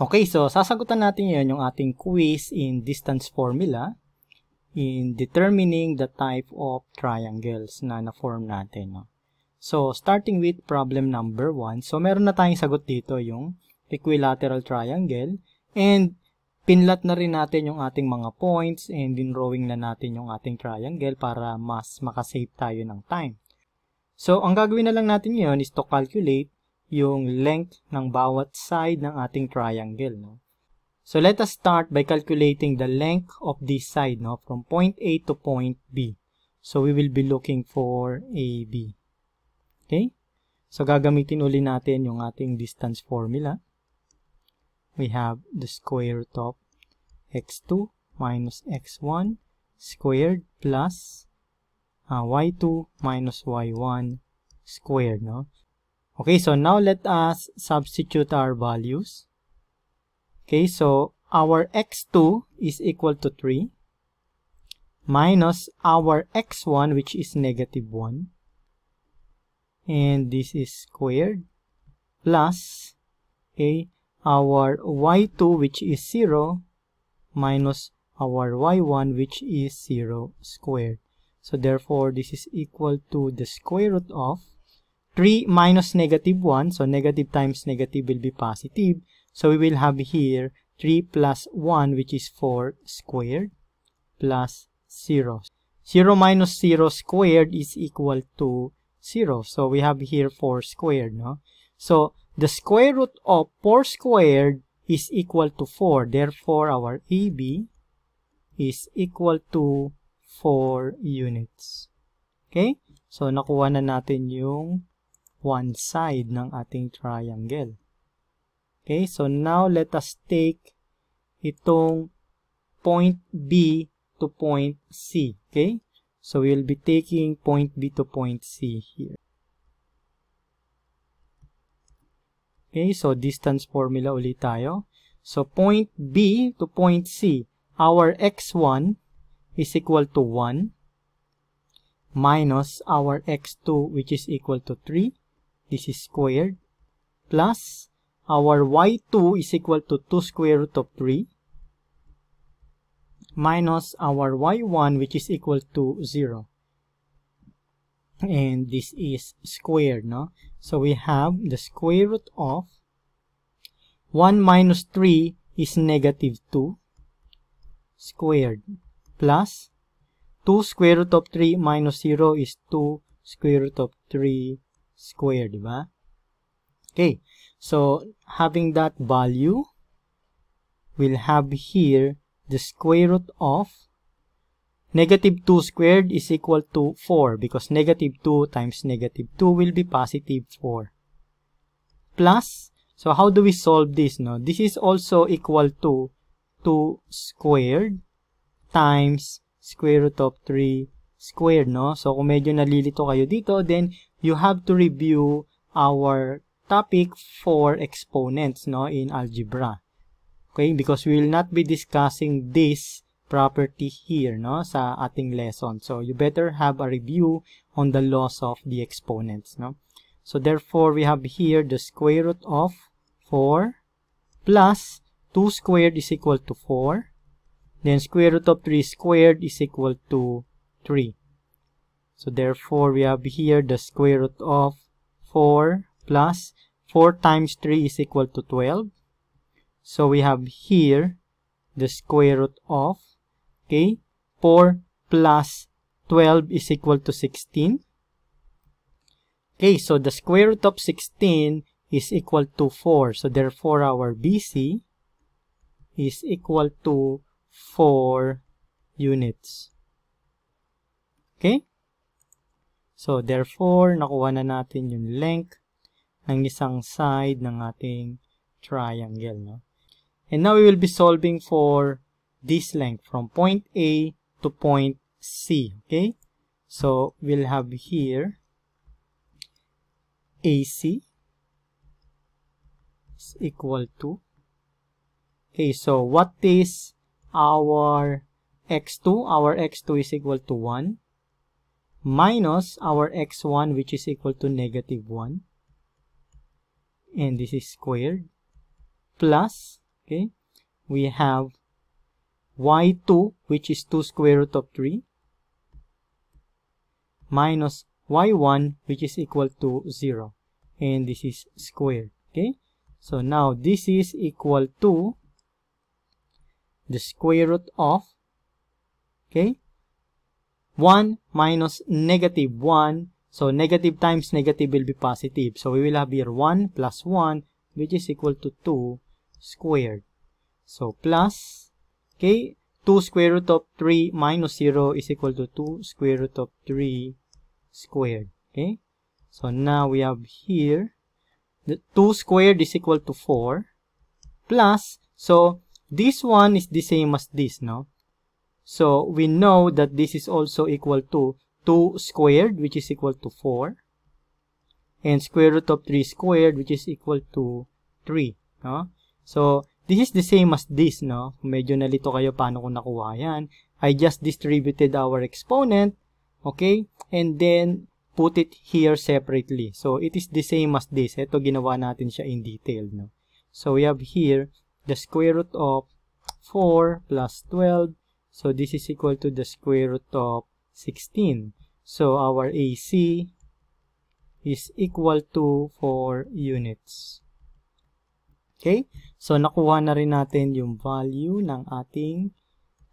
Okay, so sasagutan natin ngayon yung ating quiz in distance formula in determining the type of triangles na na-form natin. No? So, starting with problem number 1. So, meron na tayong sagot dito yung equilateral triangle and pinlat na rin natin yung ating mga points and dinrawing na natin yung ating triangle para mas makasave tayo ng time. So, ang gagawin na lang natin ngayon is to calculate yung length ng bawat side ng ating triangle. No? So, let us start by calculating the length of this side, no? From point A to point B. So, we will be looking for AB. Okay? So, gagamitin uli natin yung ating distance formula. We have the square root of x2 minus x1 squared plus y2 minus y1 squared. No? Okay, so now let us substitute our values. Okay, so our x2 is equal to 3 minus our x1 which is negative 1. And this is squared plus, okay, our y2 which is 0 minus our y1 which is 0 squared. So therefore, this is equal to the square root of 3 minus negative 1. So negative times negative will be positive. So we will have here 3 plus 1 which is 4 squared plus 0. 0 minus 0 squared is equal to 0. So we have here 4 squared. No? So the square root of 4 squared is equal to 4. Therefore, our AB is equal to 4 units. Okay? So nakuha na natin yung one side ng ating triangle. Okay, so now let us take itong point B to point C. Okay, so we will be taking point B to point C here. Okay, so distance formula ulit tayo. So point B to point C, our x1 is equal to 1 minus our x2 which is equal to 3. This is squared plus our y2 is equal to 2 square root of 3 minus our y1 which is equal to 0. And this is squared, no? So we have the square root of 1 minus 3 is negative 2 squared plus 2 square root of 3 minus 0 is 2 square root of 3 squared, diba? Okay, so having that value, we'll have here the square root of negative 2 squared is equal to 4 because negative 2 times negative 2 will be positive 4. Plus, so how do we solve this? No? This is also equal to 2 squared times square root of 3 squared, no? So kung medyo nalilito kayo dito, then you have to review our topic for exponents, no, in algebra. Okay, because we will not be discussing this property here, no, sa ating lesson. So you better have a review on the laws of the exponents, no. So therefore, we have here the square root of 4 plus 2 squared is equal to 4. Then square root of 3 squared is equal to 3. So therefore, we have here the square root of 4 plus 4 times 3 is equal to 12. So we have here the square root of, okay, 4 plus 12 is equal to 16. Okay, so the square root of 16 is equal to 4. So therefore, our BC is equal to 4 units. Okay? So, therefore, nakuha na natin yung length ng isang side ng ating triangle. No? And now, we will be solving for this length from point A to point C. Okay? So, we'll have here AC is equal to, okay, so what is our x2? Our x2 is equal to 1 minus our x1 which is equal to negative 1. And this is squared plus Okay, we have y2, which is 2 square root of 3, minus y1, which is equal to 0. And this is squared. Okay, so now this is equal to the square root of, okay, 1 minus negative 1. So negative times negative will be positive. So we will have here 1 plus 1, which is equal to 2 squared. So plus, okay, 2 square root of 3 minus 0 is equal to 2 square root of 3 squared. Okay, so now we have here the 2 squared is equal to 4 plus, so this one is the same as this, no? So we know that this is also equal to 2 squared, which is equal to 4, and square root of 3 squared, which is equal to 3, no? So this is the same as this, no? Medyo nalito kayo paano ko nakuha yan. I just distributed our exponent, okay, and then put it here separately. So it is the same as this. Ito ginawa natin siya in detail, no? So we have here the square root of 4 plus 12. So this is equal to the square root of 16. So our AC is equal to 4 units. Okay? So nakuha na rin natin yung value ng ating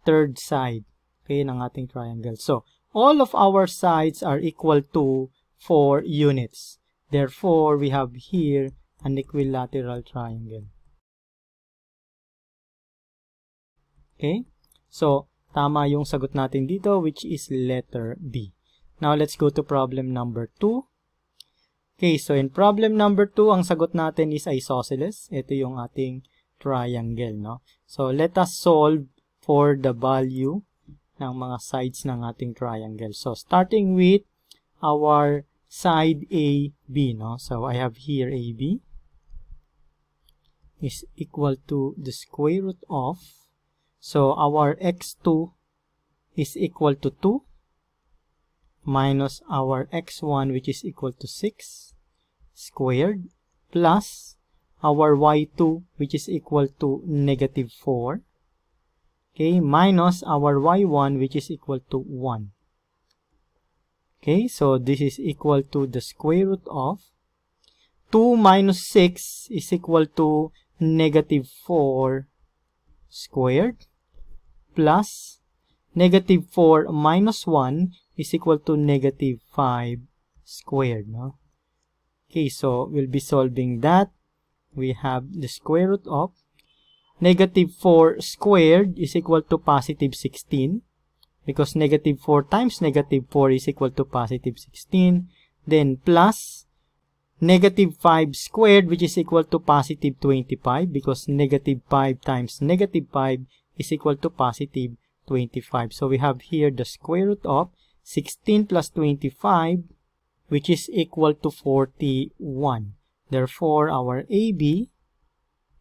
third side, okay, ng ating triangle. So all of our sides are equal to 4 units. Therefore, we have here an equilateral triangle. Okay? So tama yung sagot natin dito, which is letter B. Now, let's go to problem number 2. Okay, so in problem number 2, ang sagot natin is isosceles. Ito yung ating triangle, no? So, let us solve for the value ng mga sides ng ating triangle. So, starting with our side AB, no? So, I have here AB is equal to the square root of, so our x2 is equal to 2 minus our x1, which is equal to 6 squared, plus our y2, which is equal to negative 4, okay, minus our y1, which is equal to 1. Okay, so this is equal to the square root of 2 minus 6 is equal to negative 4 squared, plus negative 4 minus 1 is equal to negative 5 squared, no? Okay, so we'll be solving that. We have the square root of negative 4 squared is equal to positive 16, because negative 4 times negative 4 is equal to positive 16. Then plus negative 5 squared, which is equal to positive 25, because negative 5 times negative 5 is equal to positive 25. So we have here the square root of 16 plus 25, which is equal to 41. Therefore, our AB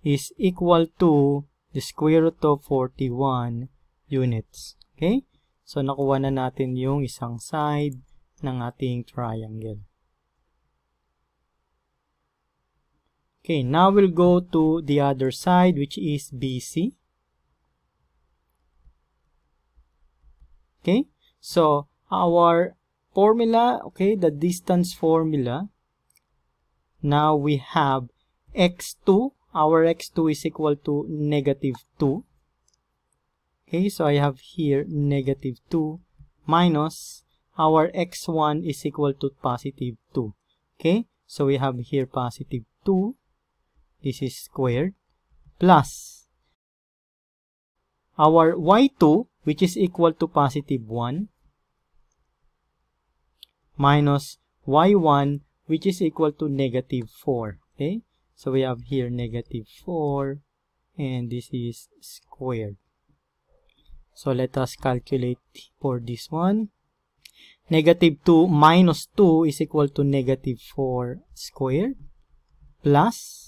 is equal to the square root of 41 units. Okay? So, nakuha na natin yung isang side ng ating triangle. Okay, now we'll go to the other side, which is BC. Okay, so our formula, okay, the distance formula, now we have x2, our x2 is equal to negative 2. Okay, so I have here negative 2 minus our x1 is equal to positive 2. Okay, so we have here positive 2. This is squared, plus our y2, which is equal to positive 1, minus y1, which is equal to negative 4. Okay, so we have here negative 4, and this is squared. So let us calculate for this one. Negative 2 minus 2 is equal to negative 4 squared, plus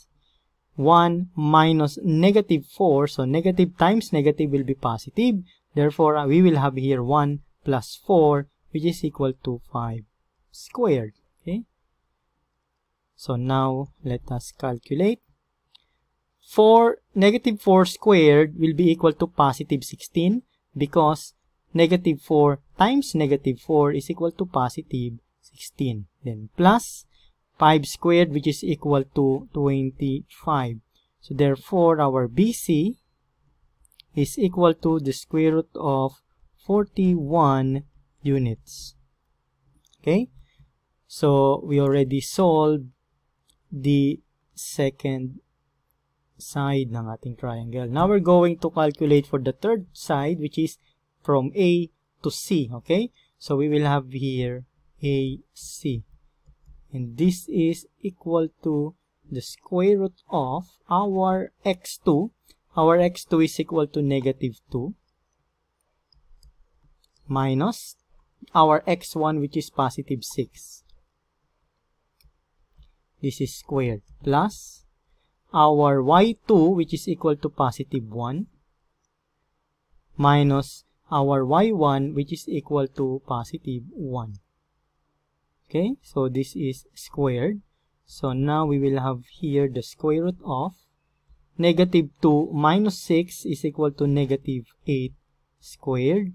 1 minus negative 4, so negative times negative will be positive. Therefore, we will have here 1 plus 4, which is equal to 5 squared. Okay. So now, let us calculate. negative 4 squared will be equal to positive 16 because negative 4 times negative 4 is equal to positive 16. Then plus 5 squared, which is equal to 25. So therefore, our BC is equal to the square root of 41 units. Okay? So we already solved the second side ng ating triangle. Now we're going to calculate for the third side, which is from A to C. Okay? So we will have here AC. And this is equal to the square root of our x2. Our x2 is equal to negative 2 minus our x1, which is positive 6. This is squared plus our y2, which is equal to positive 1 minus our y1, which is equal to positive 1. Okay, so this is squared. So now we will have here the square root of negative 2 minus 6 is equal to negative 8 squared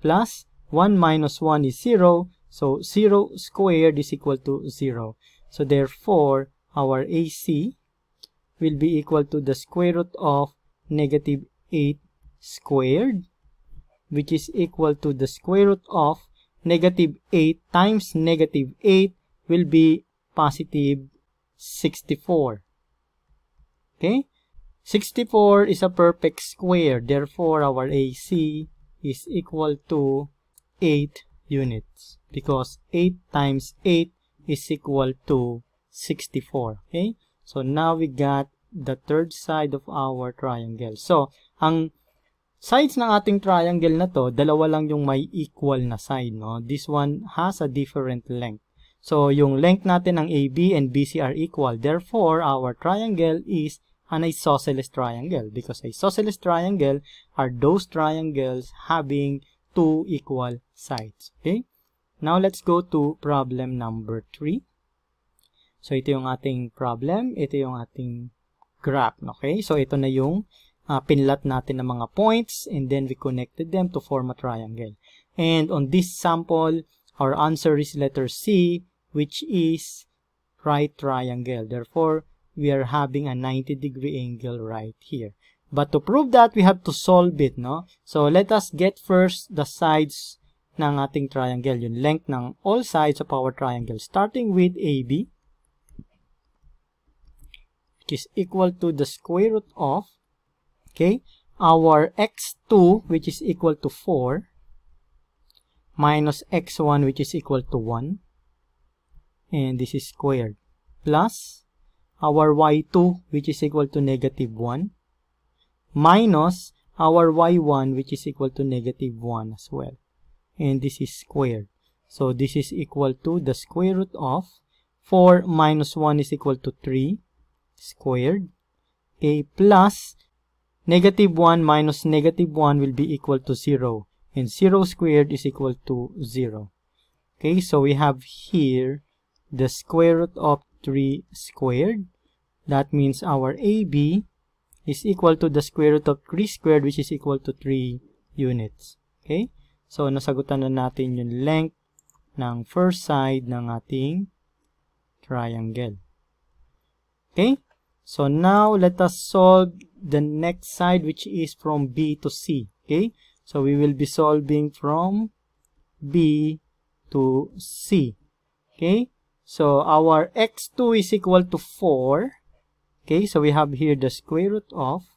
plus 1 minus 1 is 0. So 0 squared is equal to 0. So therefore, our AC will be equal to the square root of negative 8 squared, which is equal to the square root of negative 8 times negative 8 will be positive 64. Okay? 64 is a perfect square. Therefore, our AC is equal to 8 units because 8 times 8 is equal to 64. Okay? So now we got the third side of our triangle. So, ang sides ng ating triangle na to, dalawa lang yung may equal na side, no? This one has a different length. So, yung length natin ng AB and BC are equal. Therefore, our triangle is an isosceles triangle because isosceles triangle are those triangles having two equal sides. Okay? Now, let's go to problem number 3. So, ito yung ating problem. Ito yung ating graph. Okay? So, ito na yung pinlat natin ng mga points and then we connected them to form a triangle. And on this sample, our answer is letter C, which is right triangle. Therefore, we are having a 90-degree angle right here. But to prove that, we have to solve it, no? So, let us get first the sides ng ating triangle, yung length ng all sides of our triangle, starting with AB, which is equal to the square root of, okay, our x2, which is equal to 4, minus x1, which is equal to 1, and this is squared, plus our y2, which is equal to negative 1, minus our y1, which is equal to negative 1 as well. And this is squared. So this is equal to the square root of 4 minus 1 is equal to 3 squared. Okay, plus negative 1 minus negative 1 will be equal to 0. And 0 squared is equal to 0. Okay, so we have here the square root of 3 squared. That means our AB is equal to the square root of 3 squared, which is equal to 3 units. Okay? So, nasagutan na natin yung length ng first side ng ating triangle. Okay? So, now, let us solve the next side, which is from B to C. Okay? So, we will be solving from B to C. Okay? So, our x2 is equal to 4. Okay? So, we have here the square root of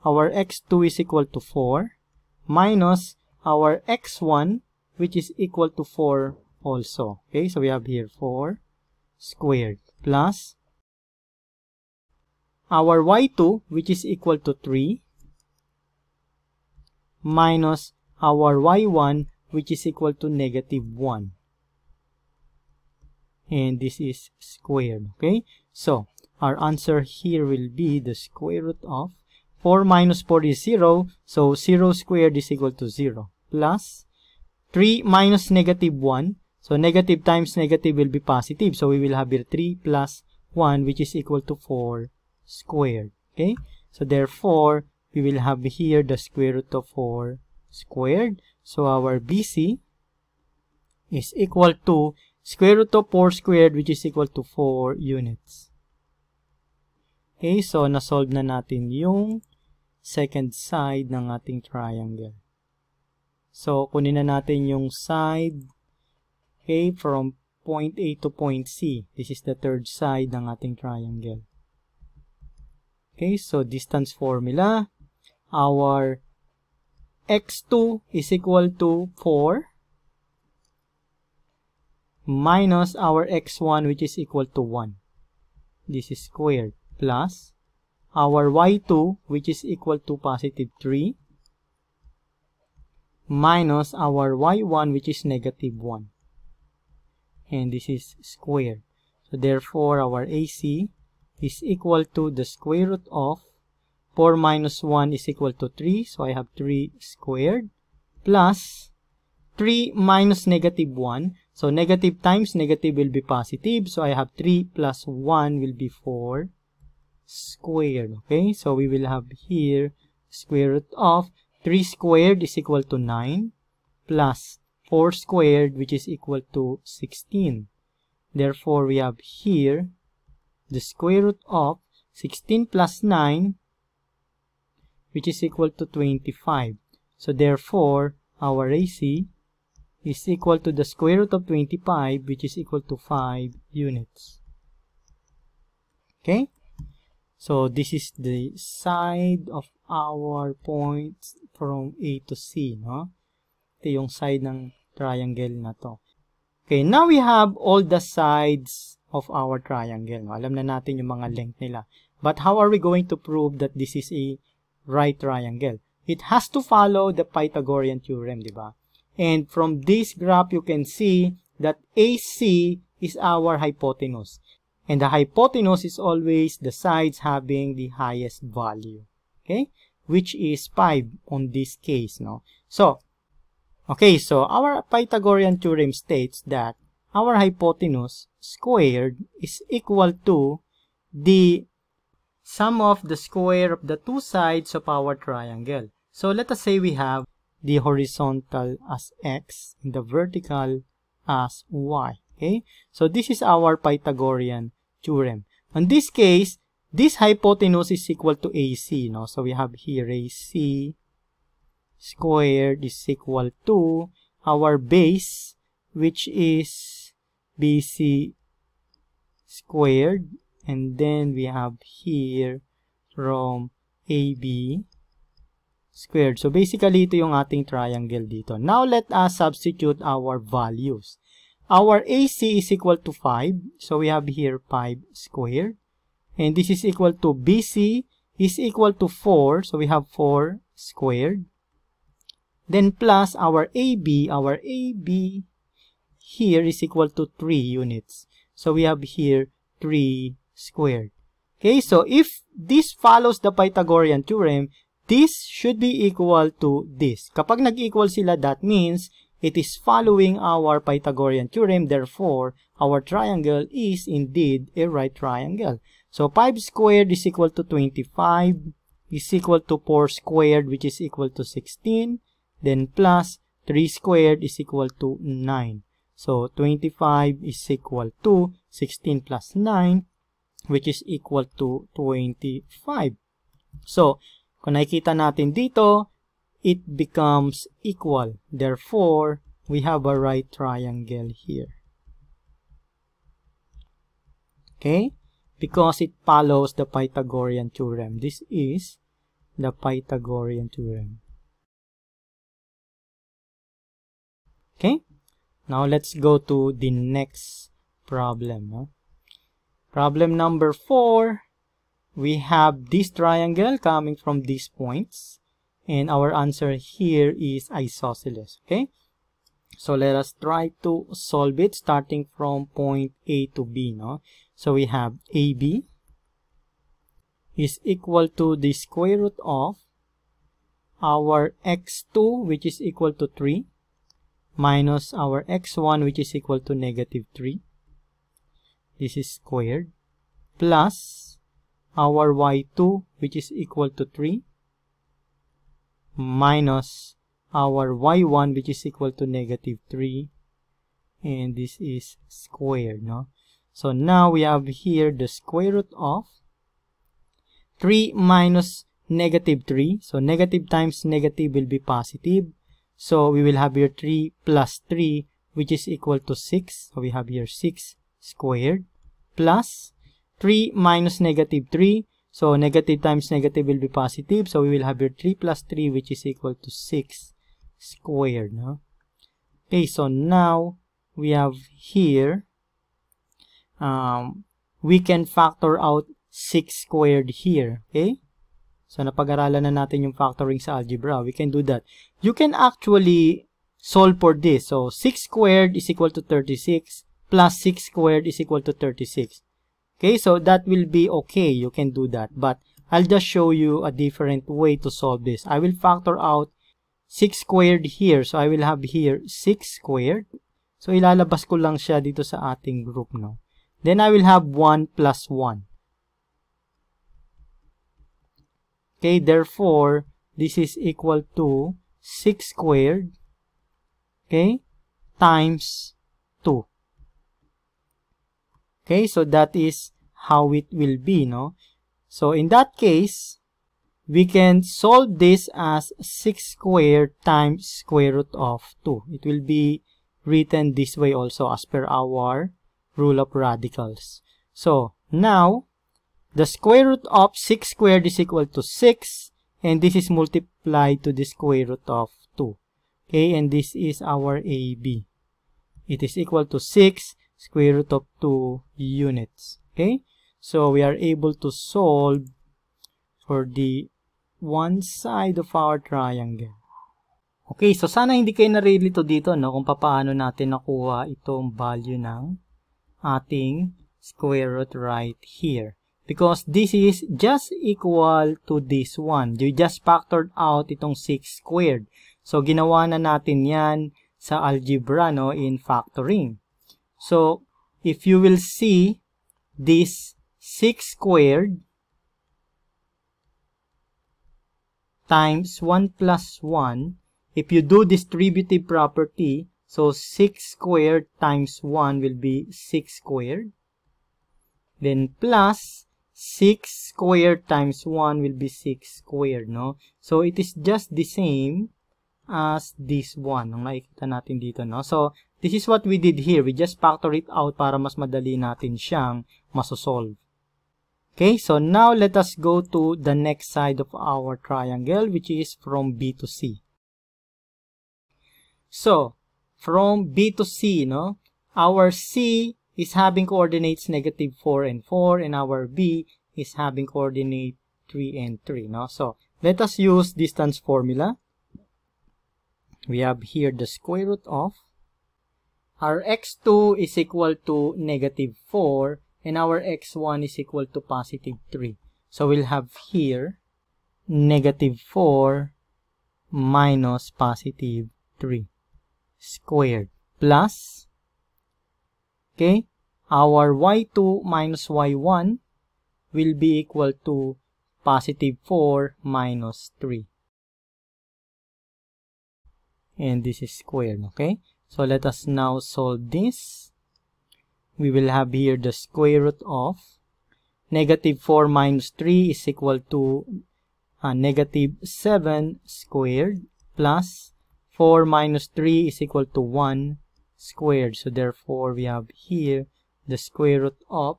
our x2 is equal to 4 minus our x1, which is equal to 4 also. Okay, so we have here 4 squared plus our y2, which is equal to 3, minus our y1, which is equal to negative 1. And this is squared. Okay, so our answer here will be the square root of 4 minus 4 is 0. So 0 squared is equal to 0. Plus 3 minus negative 1. So negative times negative will be positive. So we will have here 3 plus 1, which is equal to 4 squared. Okay. So therefore, we will have here the square root of 4 squared. So our BC is equal to square root of 4 squared, which is equal to 4 units. Okay, so na-solve na natin yung second side ng ating triangle. So, kunin na natin yung side, okay, from point A to point C. This is the third side ng ating triangle. Okay, so distance formula. Our x2 is equal to 4 minus our x1, which is equal to 1. This is squared, plus our y2, which is equal to positive 3, minus our y1, which is negative 1. And this is squared. So therefore, our AC is equal to the square root of 4 minus 1 is equal to 3. So I have 3 squared, plus 3 minus negative 1. So negative times negative will be positive. So I have 3 plus 1 will be 4 squared. Okay, so we will have here square root of 3 squared is equal to 9 plus 4 squared, which is equal to 16. Therefore, we have here the square root of 16 plus 9, which is equal to 25. So therefore, our AC is equal to the square root of 25, which is equal to 5 units. Okay? So this is the side of our points from A to C, no? Ito yung side ng triangle na to. Okay, now we have all the sides of our triangle. No? Alam na natin yung mga length nila. But how are we going to prove that this is a right triangle? It has to follow the Pythagorean theorem, di ba? And from this graph, you can see that AC is our hypotenuse. And the hypotenuse is always the sides having the highest value. Okay? Which is 5 on this case, no? So, okay, so our Pythagorean theorem states that our hypotenuse squared is equal to the sum of the square of the two sides of our triangle. So let us say we have the horizontal as x and the vertical as y. Okay, so this is our Pythagorean theorem. In this case, this hypotenuse is equal to AC. No? So we have here AC squared is equal to our base, which is BC squared, and then we have here from AB squared. So basically, ito yung ating triangle dito. Now, let us substitute our values. Our AC is equal to 5. So we have here 5 squared. And this is equal to BC is equal to 4. So we have 4 squared. Then plus our AB here is equal to 3 units. So we have here 3 squared. Okay, so if this follows the Pythagorean theorem, this should be equal to this. Kapag nag-equal sila, that means it is following our Pythagorean theorem. Therefore, our triangle is indeed a right triangle. So 5 squared is equal to 25 is equal to 4 squared, which is equal to 16. Then plus 3 squared is equal to 9. So 25 is equal to 16 plus 9, which is equal to 25. So, kung nakikita natin dito, it becomes equal. Therefore, we have a right triangle here. Okay? Because it follows the Pythagorean theorem. This is the Pythagorean theorem. Okay? Now, let's go to the next problem. No? Problem number 4. We have this triangle coming from these points. And our answer here is isosceles. Okay? So, let us try to solve it starting from point A to B. No? So, we have AB is equal to the square root of our x2, which is equal to 3, minus our x1, which is equal to negative 3. This is squared. Plus our y2, which is equal to 3, minus our y1, which is equal to negative 3, and this is squared, no? So now we have here the square root of 3 minus negative 3. So negative times negative will be positive. So we will have here 3 plus 3, which is equal to 6. So we have here 6 squared plus 3 minus negative 3. So negative times negative will be positive. So we will have here 3 plus 3, which is equal to 6 squared. No? Okay, so now we have here, we can factor out 6 squared here. Okay? So napag-aralan na natin yung factoring sa algebra. We can do that. You can actually solve for this. So 6 squared is equal to 36 plus 6 squared is equal to 36. Okay, so that will be okay. You can do that. But I'll just show you a different way to solve this. I will factor out 6 squared here. So I will have here 6 squared. So ilalabas ko lang siya dito sa ating group, no? Then I will have 1 plus 1. Okay, therefore, this is equal to 6 squared, okay, times 2. Okay, so that is how it will be, no? So in that case, we can solve this as 6 squared times square root of 2. It will be written this way also as per our rule of radicals. So now, the square root of 6 squared is equal to 6, and this is multiplied to the square root of 2. Okay, and this is our AB. It is equal to 6 square root of 2 units. Okay, so we are able to solve for the one side of our triangle. Okay, so sana hindi kayo narilito dito, no, kung paano natin nakuha itong value ng ating square root right here. Because this is just equal to this one. You just factored out itong 6 squared. So, ginawa na natin yan sa algebra, no, in factoring. So, if you will see this 6 squared times 1 plus 1, if you do distributive property, so 6 squared times 1 will be 6 squared. Then plus 6 squared times 1 will be 6 squared, no? So, it is just the same as this one. Ang nakikita natin dito, no? So, this is what we did here. We just factor it out para mas madali natin siyang masosolve. Okay, so now let us go to the next side of our triangle, which is from B to C. So, from B to C, no? Our C is having coordinates negative 4 and 4, and our B is having coordinate 3 and 3, no? So, let us use distance formula. We have here the square root of our x2 is equal to negative 4, and our x1 is equal to positive 3. So, we'll have here negative 4 minus positive 3 squared plus, okay, our y2 minus y1 will be equal to positive 4 minus 3. And this is squared, okay? So let us now solve this. We will have here the square root of negative 4 minus 3 is equal to negative 7 squared plus 4 minus 3 is equal to 1 squared. So therefore, we have here the square root of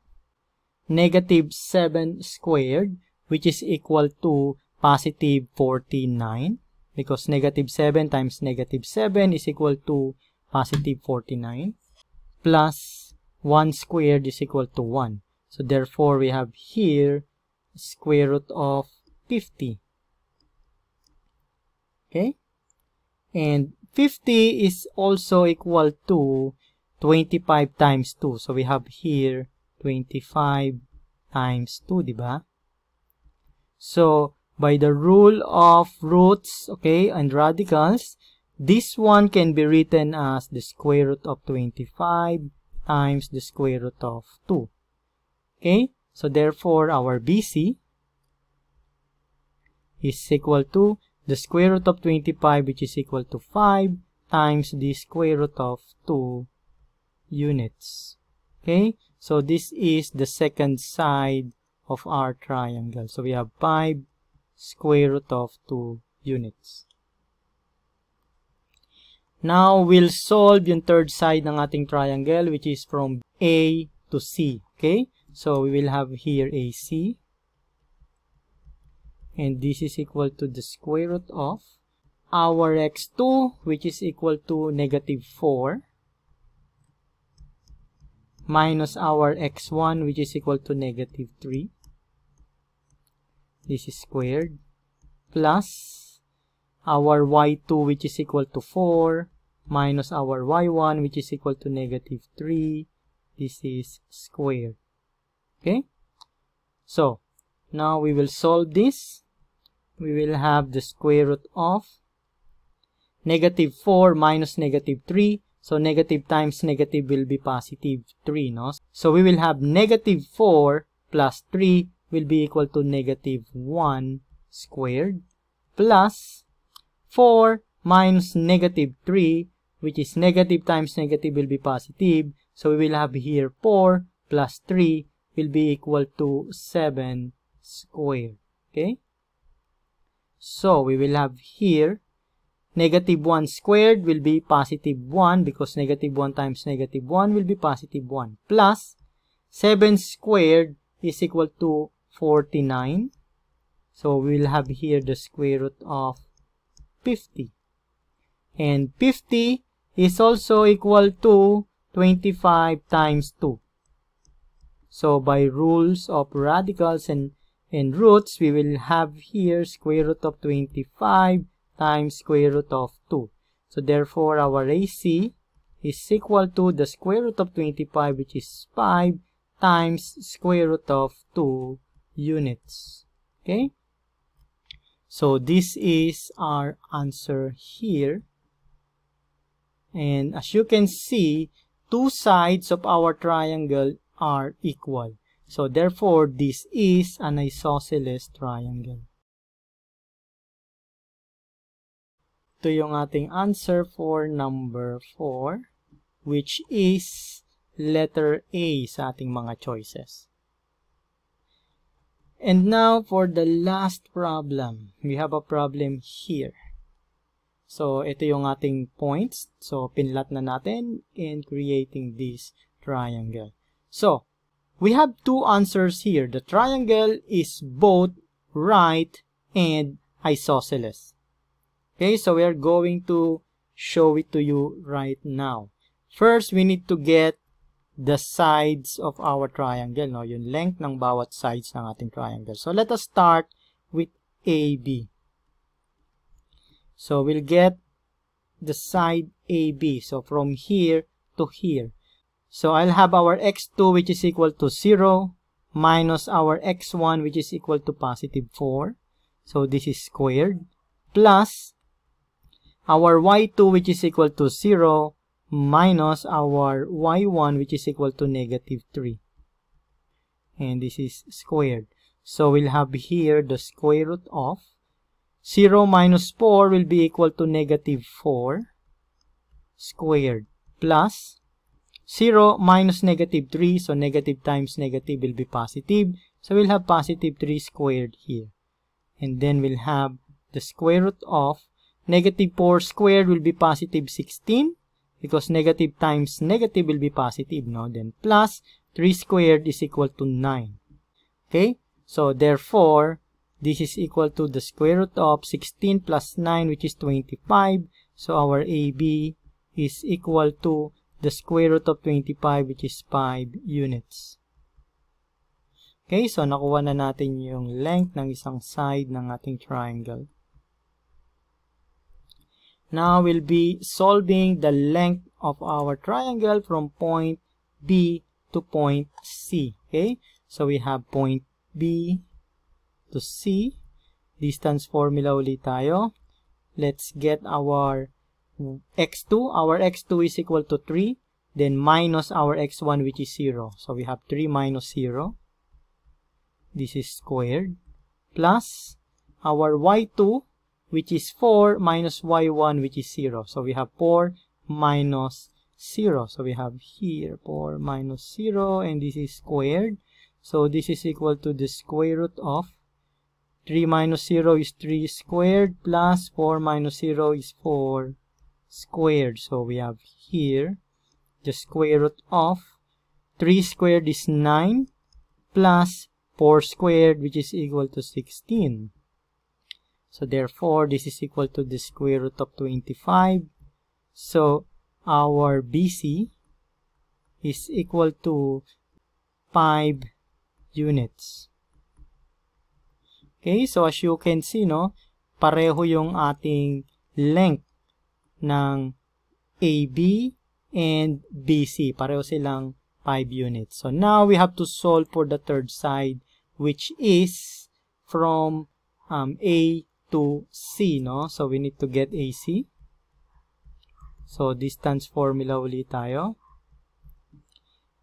negative 7 squared, which is equal to positive 49. Because negative 7 times negative 7 is equal to positive 49. Plus 1 squared is equal to 1. So therefore, we have here square root of 50. Okay? And 50 is also equal to 25 times 2. So we have here 25 times 2, diba? So, by the rule of roots, okay, and radicals, this one can be written as the square root of 25 times the square root of 2. Okay? So therefore, our BC is equal to the square root of 25, which is equal to 5 times the square root of 2 units. Okay, so this is the second side of our triangle. So we have 5 square root of 2 units. Now, we'll solve yung third side ng ating triangle, which is from A to C. Okay, so we will have here AC. And this is equal to the square root of our x2, which is equal to negative 4, minus our x1, which is equal to negative 3. This is squared, plus our y2, which is equal to 4, minus our y1, which is equal to negative 3. This is squared. Okay? So, now we will solve this. We will have the square root of negative 4 minus negative 3. So, negative times negative will be positive 3, no? So, we will have negative 4 plus 3 will be equal to negative 1 squared, plus 4 minus negative 3, which is negative times negative will be positive. So, we will have here 4 plus 3 will be equal to 7 squared. Okay? So, we will have here negative 1 squared will be positive 1 because negative 1 times negative 1 will be positive 1, plus 7 squared is equal to 49. So, we will have here the square root of 50. And 50 is also equal to 25 times 2. So, by rules of radicals and roots, we will have here square root of 25 times square root of 2. So, therefore, our AC is equal to the square root of 25, which is 5, times square root of 2 units. Okay? So, this is our answer here. And as you can see, two sides of our triangle are equal. So, therefore, this is an isosceles triangle. Ito yung ating answer for number 4, which is letter A sa ating mga choices. And now, for the last problem. We have a problem here. So, ito yung ating points. So, pinlat na natin in creating this triangle. So, we have two answers here. The triangle is both right and isosceles. Okay, so we are going to show it to you right now. First, we need to get the sides of our triangle, no? Yung length ng bawat sides ng ating triangle. So, let us start with AB. So, we'll get the side AB. So, from here to here. So, I'll have our x2, which is equal to 0, minus our x1, which is equal to positive 4. So, this is squared, plus our y2, which is equal to 0, minus our y1, which is equal to negative 3. And this is squared. So, we'll have here the square root of 0 minus 4 will be equal to negative 4 squared, plus 0 minus negative 3. So, negative times negative will be positive. So, we'll have positive 3 squared here. And then we'll have the square root of negative 4 squared will be positive 16. Because negative times negative will be positive, no? Then plus 3 squared is equal to 9. Okay? So, therefore, this is equal to the square root of 16 plus 9, which is 25. So, our AB is equal to the square root of 25, which is 5 units. Okay? So, nakuha na natin yung length ng isang side ng ating triangle. Now, we'll be solving the length of our triangle from point B to point C. Okay? So, we have point B to C. Distance formula ulit tayo. Let's get our x2. Our x2 is equal to 3. Then, minus our x1, which is 0. So, we have 3 minus 0. this is squared, plus our y2, which is 4, minus y1, which is 0. So we have 4 minus 0. So we have here 4 minus 0, and this is squared. So this is equal to the square root of 3 minus 0 is 3 squared, plus 4 minus 0 is 4 squared. So we have here the square root of 3 squared is 9, plus 4 squared, which is equal to 16. So therefore, this is equal to the square root of 25. So our BC is equal to 5 units. Okay, so as you can see, no, pareho yung ating length ng AB and BC. Pareho silang 5 units. So now we have to solve for the third side, which is from A to C, no? So we need to get AC. So distance formula ulit tayo.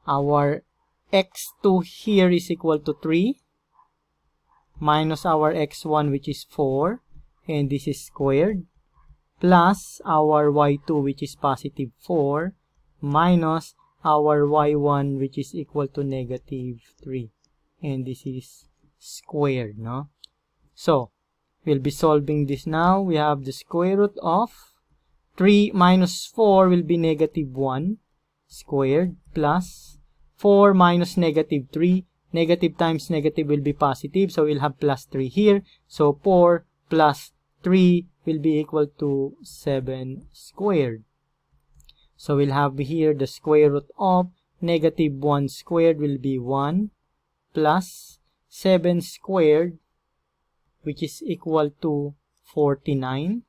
Our x2 here is equal to 3 minus our x1, which is 4, and this is squared, plus our y2, which is positive 4, minus our y1, which is equal to negative 3, and this is squared, no? So we'll be solving this now. We have the square root of 3 minus 4 will be negative 1 squared, plus 4 minus negative 3. Negative times negative will be positive, so we'll have plus 3 here. So 4 plus 3 will be equal to 7 squared. So we'll have here the square root of negative 1 squared will be 1, plus 7 squared, which is equal to 49.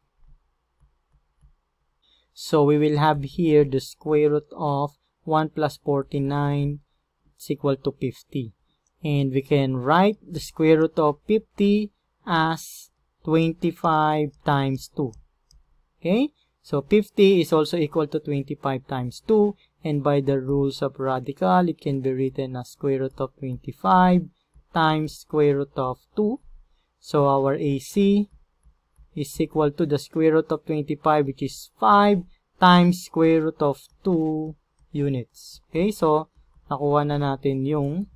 So we will have here the square root of 1 plus 49 is equal to 50. And we can write the square root of 50 as 25 times 2. Okay? So 50 is also equal to 25 times 2. And by the rules of radical, it can be written as square root of 25 times square root of 2. So our AC is equal to the square root of 25, which is 5, times square root of 2 units. Okay? So nakuha na natin yung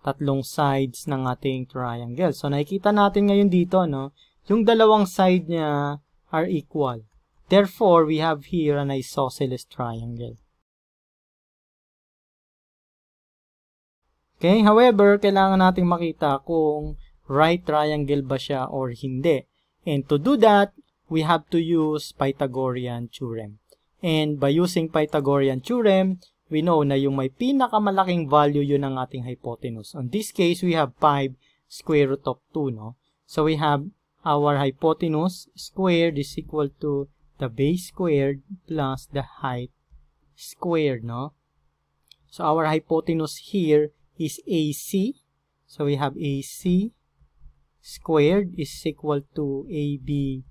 tatlong sides ng ating triangle. So, nakikita natin ngayon dito, no, yung dalawang side niya are equal. Therefore, we have here an isosceles triangle. Okay, however, kailangan nating makita kung right triangle ba siya or hindi. And to do that, we have to use Pythagorean theorem. And by using Pythagorean theorem, we know na yung may pinakamalaking value yun ang ating hypotenuse. In this case, we have 5 square root of 2, no? So we have our hypotenuse squared is equal to the base squared plus the height squared, no? So our hypotenuse here is AC. So we have AC squared is equal to AB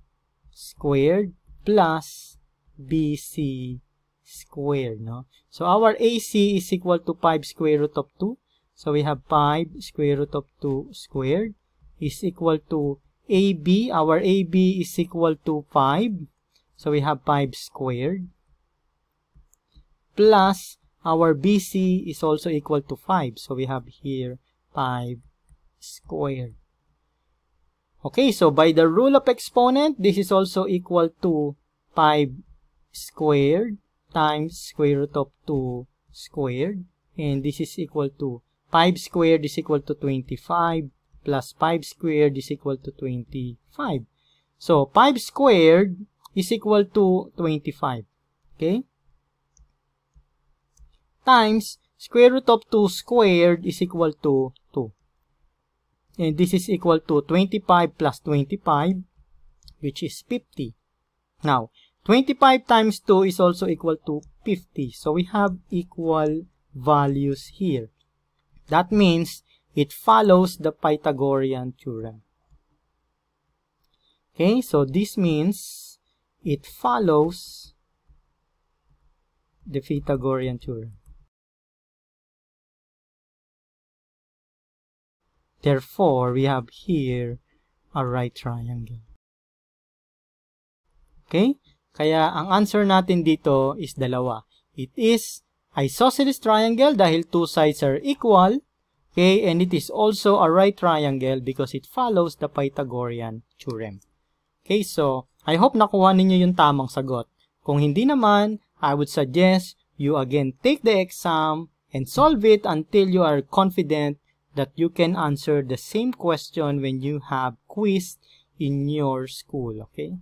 squared plus BC squared, no? So our AC is equal to 5 square root of 2. So we have 5 square root of 2 squared is equal to AB. Our AB is equal to 5. So we have 5 squared. Plus our BC is also equal to 5. So we have here 5 squared. Okay, so by the rule of exponent, this is also equal to 5 squared times square root of 2 squared, and this is equal to 5 squared is equal to 25 plus 5 squared is equal to 25. So 5 squared is equal to 25, okay, times square root of 2 squared is equal to 2, and this is equal to 25 plus 25, which is 50. Now 25 times 2 is also equal to 50. So we have equal values here. That means it follows the Pythagorean theorem. Okay, so this means it follows the Pythagorean theorem. Therefore, we have here a right triangle. Okay? Kaya ang answer natin dito is dalawa. It is isosceles triangle dahil two sides are equal. Okay? And it is also a right triangle because it follows the Pythagorean theorem. Okay? So, I hope nakuha ninyo yung tamang sagot. Kung hindi naman, I would suggest you again take the exam and solve it until you are confident that you can answer the same question when you have quiz in your school. Okay?